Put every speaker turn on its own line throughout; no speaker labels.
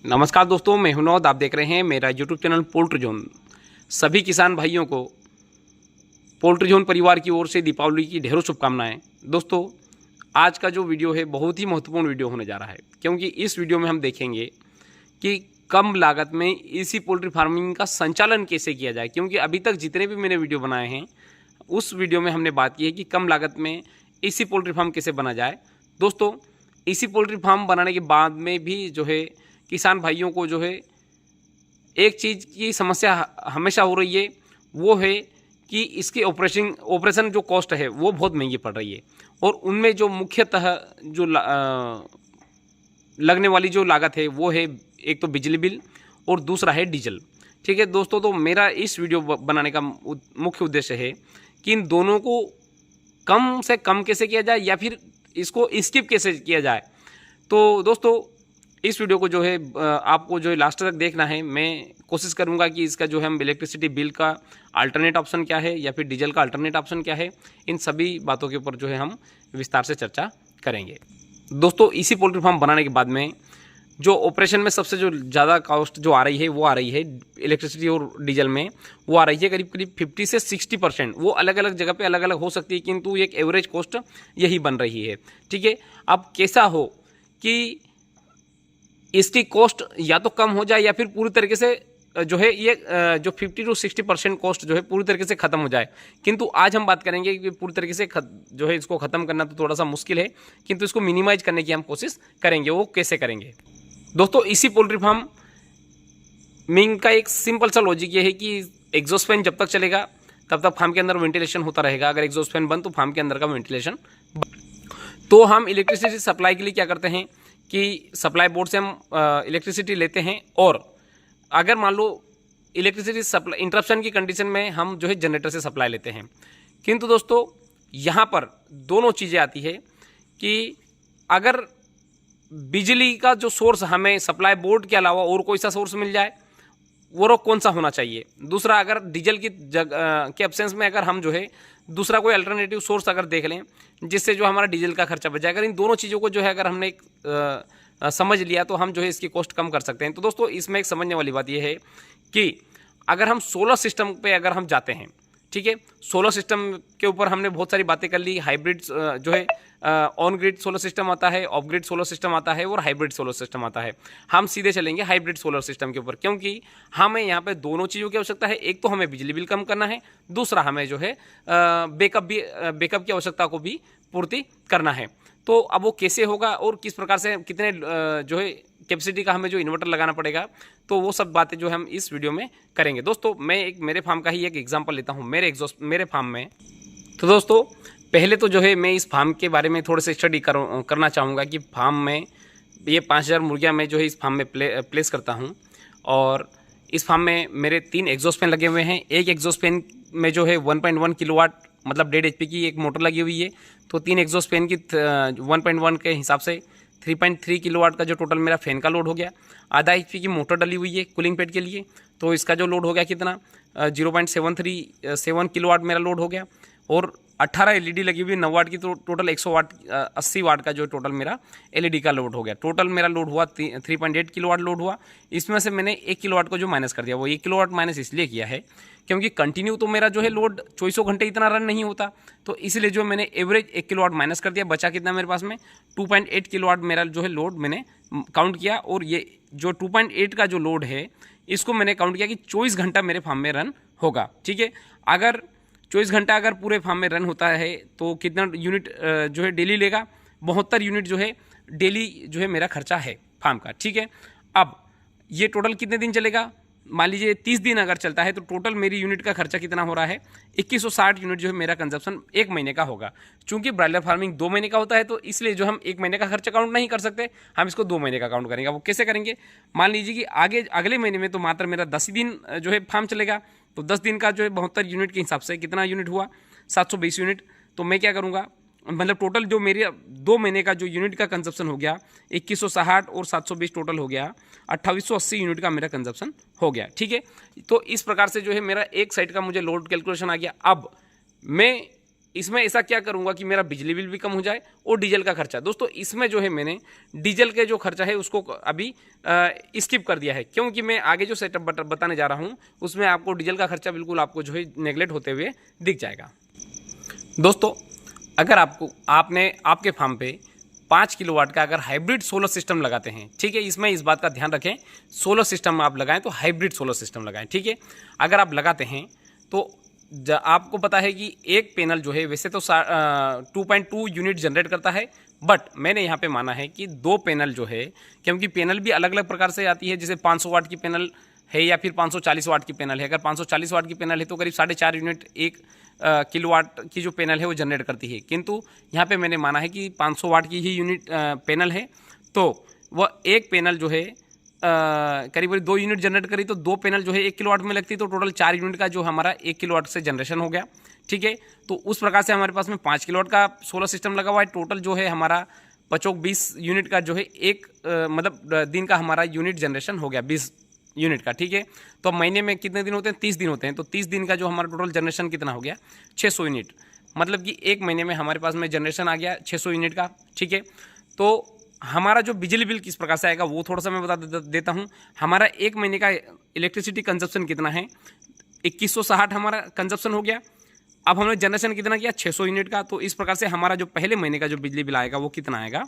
नमस्कार दोस्तों, मैं हुनौद। आप देख रहे हैं मेरा यूट्यूब चैनल पोल्ट्री जोन। सभी किसान भाइयों को पोल्ट्री जोन परिवार की ओर से दीपावली की ढेरों शुभकामनाएं। दोस्तों, आज का जो वीडियो है बहुत ही महत्वपूर्ण वीडियो होने जा रहा है, क्योंकि इस वीडियो में हम देखेंगे कि कम लागत में इसी पोल्ट्री फार्मिंग का संचालन कैसे किया जाए। क्योंकि अभी तक जितने भी मैंने वीडियो बनाए हैं उस वीडियो में हमने बात की है कि कम लागत में इसी पोल्ट्री फार्म कैसे बना जाए। दोस्तों, इसी पोल्ट्री फार्म बनाने के बाद में भी जो है किसान भाइयों को जो है एक चीज़ की समस्या हमेशा हो रही है, वो है कि इसकी ऑपरेशन जो कॉस्ट है वो बहुत महंगी पड़ रही है। और उनमें जो मुख्यतः जो लगने वाली जो लागत है वो है एक तो बिजली बिल और दूसरा है डीजल। ठीक है दोस्तों, तो मेरा इस वीडियो बनाने का मुख्य उद्देश्य है कि इन दोनों को कम से कम कैसे किया जाए या फिर इसको स्किप कैसे किया जाए। तो दोस्तों, इस वीडियो को जो है आपको जो है लास्ट तक देखना है। मैं कोशिश करूंगा कि इसका जो है हम इलेक्ट्रिसिटी बिल का अल्टरनेट ऑप्शन क्या है या फिर डीजल का अल्टरनेट ऑप्शन क्या है, इन सभी बातों के ऊपर जो है हम विस्तार से चर्चा करेंगे। दोस्तों, इसी पोल्ट्री फार्म बनाने के बाद में जो ऑपरेशन में सबसे जो ज़्यादा कॉस्ट जो आ रही है वो आ रही है इलेक्ट्रिसिटी और डीजल में, वो आ रही है करीब करीब 50 से 60%। वो अलग अलग जगह पे अलग अलग हो सकती है, किंतु एक एवरेज कॉस्ट यही बन रही है। ठीक है, अब कैसा हो कि इसकी कॉस्ट या तो कम हो जाए या फिर पूरी तरीके से जो है ये जो 50 to 60% कॉस्ट जो है पूरी तरीके से ख़त्म हो जाए। किंतु आज हम बात करेंगे कि पूरी तरीके से जो है इसको ख़त्म करना तो थोड़ा सा मुश्किल है, किंतु इसको मिनिमाइज करने की हम कोशिश करेंगे। वो कैसे करेंगे दोस्तों? इसी पोल्ट्री फार्म मिंग का एक सिंपल सा लॉजिक ये है कि एग्जॉस्ट फैन जब तक चलेगा तब तक फार्म के अंदर वेंटिलेशन होता रहेगा। अगर एग्जॉस्ट फैन बंद तो फार्म के अंदर का वेंटिलेशन। तो हम इलेक्ट्रिसिटी सप्लाई के लिए क्या करते हैं कि सप्लाई बोर्ड से हम इलेक्ट्रिसिटी लेते हैं, और अगर मान लो इलेक्ट्रिसिटी सप्लाई इंटरप्शन की कंडीशन में हम जो है जनरेटर से सप्लाई लेते हैं। किंतु दोस्तों, यहाँ पर दोनों चीज़ें आती है कि अगर बिजली का जो सोर्स हमें सप्लाई बोर्ड के अलावा और कोई सा सोर्स मिल जाए, वो कौन सा होना चाहिए। दूसरा, अगर डीजल की के एब्सेंस में अगर हम जो है दूसरा कोई अल्टरनेटिव सोर्स अगर देख लें जिससे जो हमारा डीजल का खर्चा बच जाए, अगर इन दोनों चीज़ों को जो है अगर हमने समझ लिया तो हम जो है इसकी कॉस्ट कम कर सकते हैं। तो दोस्तों, इसमें एक समझने वाली बात यह है कि अगर हम सोलर सिस्टम पे अगर हम जाते हैं, ठीक है, सोलर सिस्टम के ऊपर हमने बहुत सारी बातें कर ली। हाइब्रिड जो है ऑन ग्रिड सोलर सिस्टम आता है, ऑफ ग्रिड सोलर सिस्टम आता है और हाइब्रिड सोलर सिस्टम आता है। हम सीधे चलेंगे हाइब्रिड सोलर सिस्टम के ऊपर, क्योंकि हमें यहाँ पे दोनों चीज़ों की आवश्यकता है। एक तो हमें बिजली बिल कम करना है, दूसरा हमें जो है बैकअप की आवश्यकता को भी पूर्ति करना है। तो अब वो कैसे होगा और किस प्रकार से कितने जो है कैपेसिटी का हमें जो इन्वर्टर लगाना पड़ेगा, तो वो सब बातें जो हम इस वीडियो में करेंगे। दोस्तों, मैं एक मेरे फार्म का ही एक एग्जांपल लेता हूँ मेरे फार्म में। तो दोस्तों, पहले तो जो है मैं इस फार्म के बारे में थोड़े से स्टडी करना चाहूँगा कि फार्म में ये 5000 मुर्गियाँ मैं जो है इस फार्म में प्लेस करता हूँ। और इस फार्म में मेरे 3 एग्जॉस्ट फैन लगे हुए हैं। एक एग्जॉस्ट फैन में जो है 1.1 किलोवाट मतलब 1.5 HP की एक मोटर लगी हुई है। तो 3 एग्जॉस्ट फैन की 1.1 के हिसाब से 3.3 किलोवाट का जो टोटल मेरा फैन का लोड हो गया। आधा HP की मोटर डली हुई है कूलिंग पैड के लिए, तो इसका जो लोड हो गया कितना 0.737 किलोवाट मेरा लोड हो गया। और 18 LED लगी हुई 9 वाट की, तो टोटल 100 वाट 80 वाट का जो टोटल मेरा LED का लोड हो गया। टोटल मेरा लोड हुआ 3.8 किलोवाट लोड हुआ। इसमें से मैंने 1 किलोवाट को जो माइनस कर दिया, वो 1 किलोवाट माइनस इसलिए किया है क्योंकि कंटिन्यू तो मेरा जो है लोड 24 घंटे इतना रन नहीं होता, तो इसलिए जो मैंने एवरेज 1 किलोवाट माइनस कर दिया। बचा कितना मेरे पास में 2.8 किलोवाट मेरा जो है लोड मैंने काउंट किया। और ये जो 2.8 का जो लोड है इसको मैंने काउंट किया कि 24 घंटा मेरे फार्म में रन होगा। ठीक है, अगर 24 घंटा अगर पूरे फार्म में रन होता है तो कितना यूनिट जो है डेली लेगा, 72 यूनिट जो है डेली जो है मेरा खर्चा है फार्म का। ठीक है, अब ये टोटल कितने दिन चलेगा, मान लीजिए 30 दिन अगर चलता है तो टोटल मेरी यूनिट का खर्चा कितना हो रहा है 2160 यूनिट जो है मेरा कंजप्शन 1 महीने का होगा। चूंकि ब्रायलर फार्मिंग 2 महीने का होता है तो इसलिए जो हम 1 महीने का खर्चा काउंट नहीं कर सकते, हम इसको 2 महीने का काउंट करेंगे। वो कैसे करेंगे, मान लीजिए कि अगले महीने में तो मात्र मेरा 10 ही दिन जो है फार्म चलेगा, तो 10 दिन का जो है 72 यूनिट के हिसाब से कितना यूनिट हुआ 720 यूनिट। तो मैं क्या करूँगा, मतलब टोटल जो मेरे 2 महीने का जो यूनिट का कंजप्शन हो गया 2160 और 720 टोटल हो गया 2880 यूनिट का मेरा कंजप्शन हो गया। ठीक है, तो इस प्रकार से जो है मेरा एक साइड का मुझे लोड कैलकुलेशन आ गया। अब मैं इसमें ऐसा क्या करूंगा कि मेरा बिजली बिल भी कम हो जाए और डीजल का खर्चा। दोस्तों इसमें जो है मैंने डीजल के जो खर्चा है उसको अभी स्किप कर दिया है, क्योंकि मैं आगे जो सेटअप बताने जा रहा हूं उसमें आपको डीजल का खर्चा बिल्कुल आपको जो है नेगलेक्ट होते हुए दिख जाएगा। दोस्तों अगर आपने आपके फार्म पे 5 किलोवाट का अगर हाइब्रिड सोलर सिस्टम लगाते हैं, ठीक है, इसमें इस बात का ध्यान रखें, सोलर सिस्टम आप लगाएं तो हाइब्रिड सोलर सिस्टम लगाएं, ठीक है। अगर आप लगाते हैं तो आपको पता है कि एक पैनल जो है वैसे तो 2.2 यूनिट जनरेट करता है, बट मैंने यहाँ पे माना है कि 2 पैनल जो है, क्योंकि पैनल भी अलग अलग प्रकार से आती है, जैसे 500 वाट की पैनल है या फिर 540 वाट की पैनल है। अगर 540 वाट की पैनल है तो करीब 4.5 यूनिट 1 किलोवाट की जो पैनल है वो जनरेट करती है, किंतु यहाँ पे मैंने माना है कि 500 वाट की ही यूनिट पैनल है, तो वह एक पैनल जो है करीब 2 यूनिट जनरेट करी, तो 2 पैनल जो है 1 किलोवाट में लगती है, तो टोटल 4 यूनिट का जो हमारा 1 किलोवाट से जनरेशन हो गया, ठीक है। तो उस प्रकार से हमारे पास में 5 किलोवाट का सोलर सिस्टम लगा हुआ है। टोटल जो है हमारा 20 यूनिट का जो है एक मतलब दिन का हमारा यूनिट जनरेशन हो गया 20 यूनिट का, ठीक है। तो महीने में कितने दिन होते हैं? 30 दिन होते हैं, तो 30 दिन का जो हमारा टोटल जनरेशन कितना हो गया? 600 यूनिट, मतलब कि एक महीने में हमारे पास में जनरेशन आ गया 600 यूनिट का, ठीक है। तो हमारा जो बिजली बिल किस प्रकार से आएगा वो थोड़ा सा मैं बता देता हूँ। हमारा एक महीने का इलेक्ट्रिसिटी कंजप्शन कितना है? 2160 हमारा कंजप्शन हो गया। अब हमने जनरेशन कितना किया? 600 यूनिट का। तो इस प्रकार से हमारा जो पहले महीने का जो बिजली बिल आएगा वो कितना आएगा?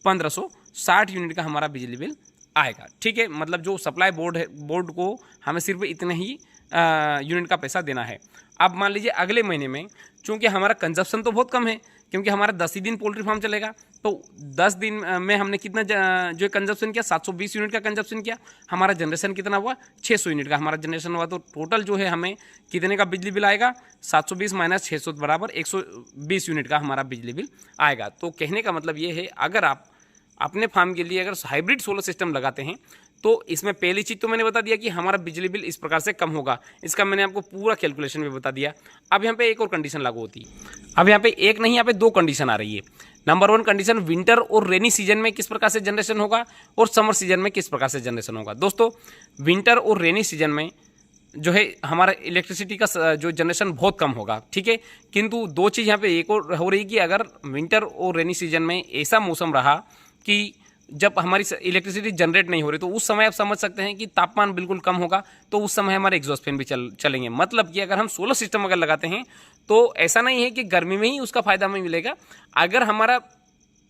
1560 यूनिट का हमारा बिजली बिल आएगा, ठीक है। मतलब जो सप्लाई बोर्ड को हमें सिर्फ इतने ही यूनिट का पैसा देना है। अब मान लीजिए अगले महीने में चूंकि हमारा कंजप्शन तो बहुत कम है, क्योंकि हमारा 10 ही दिन पोल्ट्री फार्म चलेगा, तो 10 दिन में हमने कितना जो कंजप्शन किया? 720 यूनिट का कंजप्शन किया। हमारा जनरेशन कितना हुआ? 600 यूनिट का हमारा जनरेशन हुआ। तो टोटल जो है हमें कितने का बिजली बिल आएगा? 720 माइनस 600 बराबर 120 यूनिट का हमारा बिजली बिल आएगा। तो कहने का मतलब ये है, अगर आप अपने फार्म के लिए अगर हाइब्रिड सोलर सिस्टम लगाते हैं तो इसमें पहली चीज़ तो मैंने बता दिया कि हमारा बिजली बिल इस प्रकार से कम होगा। इसका मैंने आपको पूरा कैलकुलेशन भी बता दिया। अब यहाँ पे एक और कंडीशन लागू होती है। अब यहाँ पे एक नहीं, यहाँ पे 2 कंडीशन आ रही है। नंबर 1 कंडीशन, विंटर और रेनी सीजन में किस प्रकार से जनरेशन होगा और समर सीजन में किस प्रकार से जनरेशन होगा। दोस्तों विंटर और रेनी सीजन में जो है हमारा इलेक्ट्रिसिटी का जो जनरेशन बहुत कम होगा, ठीक है। किंतु 2 चीज़ यहाँ पे एक और हो रही कि अगर विंटर और रेनी सीजन में ऐसा मौसम रहा कि जब हमारी इलेक्ट्रिसिटी जनरेट नहीं हो रही, तो उस समय आप समझ सकते हैं कि तापमान बिल्कुल कम होगा, तो उस समय हमारे एग्जॉस्ट फैन भी चलेंगे। मतलब कि अगर हम सोलर सिस्टम अगर लगाते हैं तो ऐसा नहीं है कि गर्मी में ही उसका फायदा हमें मिलेगा। अगर हमारा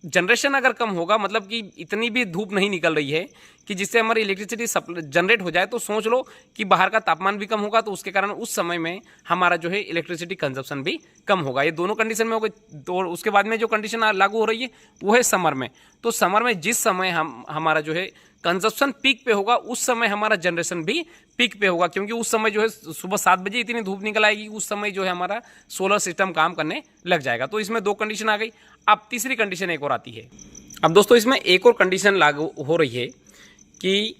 जनरेशन अगर कम होगा, मतलब कि इतनी भी धूप नहीं निकल रही है कि जिससे हमारी इलेक्ट्रिसिटी जनरेट हो जाए, तो सोच लो कि बाहर का तापमान भी कम होगा, तो उसके कारण उस समय में हमारा जो है इलेक्ट्रिसिटी कंजप्शन भी कम होगा। ये दोनों कंडीशन में हो गई। तो उसके बाद में जो कंडीशन लागू हो रही है वो है समर में। तो समर में जिस समय हमारा जो है कंजप्शन पीक पे होगा, उस समय हमारा जनरेशन भी पीक पे होगा, क्योंकि उस समय जो है सुबह 7 बजे इतनी धूप निकल आएगी, उस समय जो है हमारा सोलर सिस्टम काम करने लग जाएगा। तो इसमें 2 कंडीशन आ गई। अब तीसरी कंडीशन एक और आती है। अब दोस्तों इसमें एक और कंडीशन लागू हो रही है कि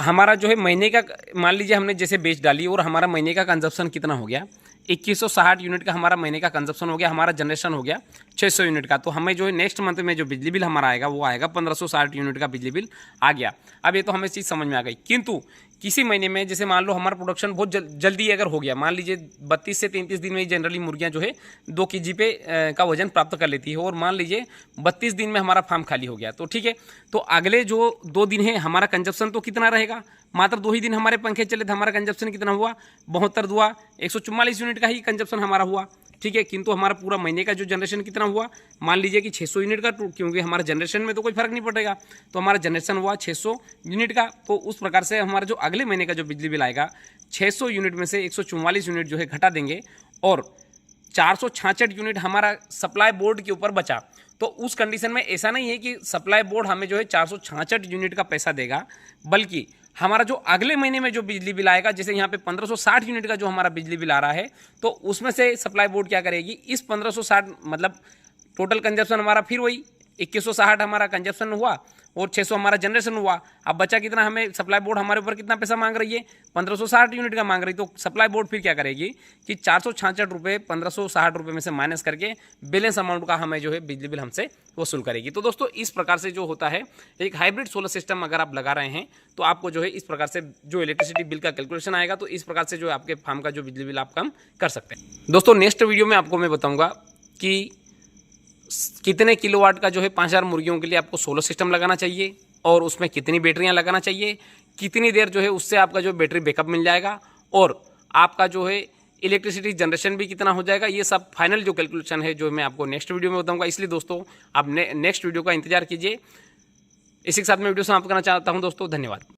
हमारा जो है महीने का, मान लीजिए हमने जैसे बेच डाली और हमारा महीने का कंजप्शन कितना हो गया? 2160 यूनिट का हमारा महीने का कंजप्शन हो गया, हमारा जनरेशन हो गया 600 यूनिट का। तो हमें जो है नेक्स्ट मंथ में जो बिजली बिल हमारा आएगा वो आएगा 1560 यूनिट का बिजली बिल आ गया। अब ये तो हमें चीज़ समझ में आ गई। किंतु किसी महीने में जैसे मान लो हमारा प्रोडक्शन बहुत जल्दी अगर हो गया, मान लीजिए 32 से 33 दिन में जनरली मुर्गियां जो है 2 kg पे का वजन प्राप्त कर लेती है, और मान लीजिए 32 दिन में हमारा फार्म खाली हो गया, तो ठीक है। तो अगले जो 2 दिन है हमारा कंजप्शन तो कितना रहेगा? मात्र 2 ही दिन हमारे पंखे चले थे, हमारा कंजप्शन कितना हुआ? 72 हुआ, 144 यूनिट का ही कंजप्शन हमारा हुआ, ठीक है। किंतु हमारा पूरा महीने का जो जनरेशन कितना हुआ? मान लीजिए कि 600 यूनिट का, क्योंकि हमारा जनरेशन में तो कोई फर्क नहीं पड़ेगा, तो हमारा जनरेशन हुआ 600 यूनिट का। तो उस प्रकार से हमारा जो अगले महीने का जो बिजली बिल आएगा 600 यूनिट में से 144 यूनिट जो है घटा देंगे, और 466 यूनिट हमारा सप्लाई बोर्ड के ऊपर बचा। तो उस कंडीशन में ऐसा नहीं है कि सप्लाई बोर्ड हमें जो है 466 यूनिट का पैसा देगा, बल्कि हमारा जो अगले महीने में जो बिजली बिल आएगा, जैसे यहाँ पे 1560 यूनिट का जो हमारा बिजली बिल आ रहा है, तो उसमें से सप्लाई बोर्ड क्या करेगी? इस 1560 मतलब टोटल कंजप्शन हमारा फिर वही 2160 हमारा कंजप्शन हुआ, और 600 हमारा जनरेशन हुआ। अब बचा कितना, हमें सप्लाई बोर्ड हमारे ऊपर कितना पैसा मांग रही है, 1560 यूनिट का मांग रही है। तो सप्लाई बोर्ड फिर क्या करेगी कि 466 रुपये 1560 रुपये में से माइनस करके बैलेंस अमाउंट का हमें जो है बिजली बिल हमसे वसूल करेगी। तो दोस्तों इस प्रकार से जो होता है एक हाइब्रिड सोलर सिस्टम अगर आप लगा रहे हैं तो आपको जो है इस प्रकार से जो इलेक्ट्रिसिटी बिल का कैलकुलेशन आएगा, तो इस प्रकार से जो है आपके फार्म का जो बिजली बिल आप कम कर सकते हैं। दोस्तों नेक्स्ट वीडियो में आपको मैं बताऊंगा कि कितने किलोवाट का जो है 5000 मुर्गियों के लिए आपको सोलर सिस्टम लगाना चाहिए और उसमें कितनी बैटरियां लगाना चाहिए, कितनी देर जो है उससे आपका जो बैटरी बैकअप मिल जाएगा और आपका जो है इलेक्ट्रिसिटी जनरेशन भी कितना हो जाएगा। ये सब फाइनल जो कैलकुलेशन है जो मैं आपको नेक्स्ट वीडियो में बताऊंगा। इसलिए दोस्तों आप नेक्स्ट वीडियो का इंतजार कीजिए। इसी के साथ मैं वीडियो समाप्त करना चाहता हूं दोस्तों, धन्यवाद।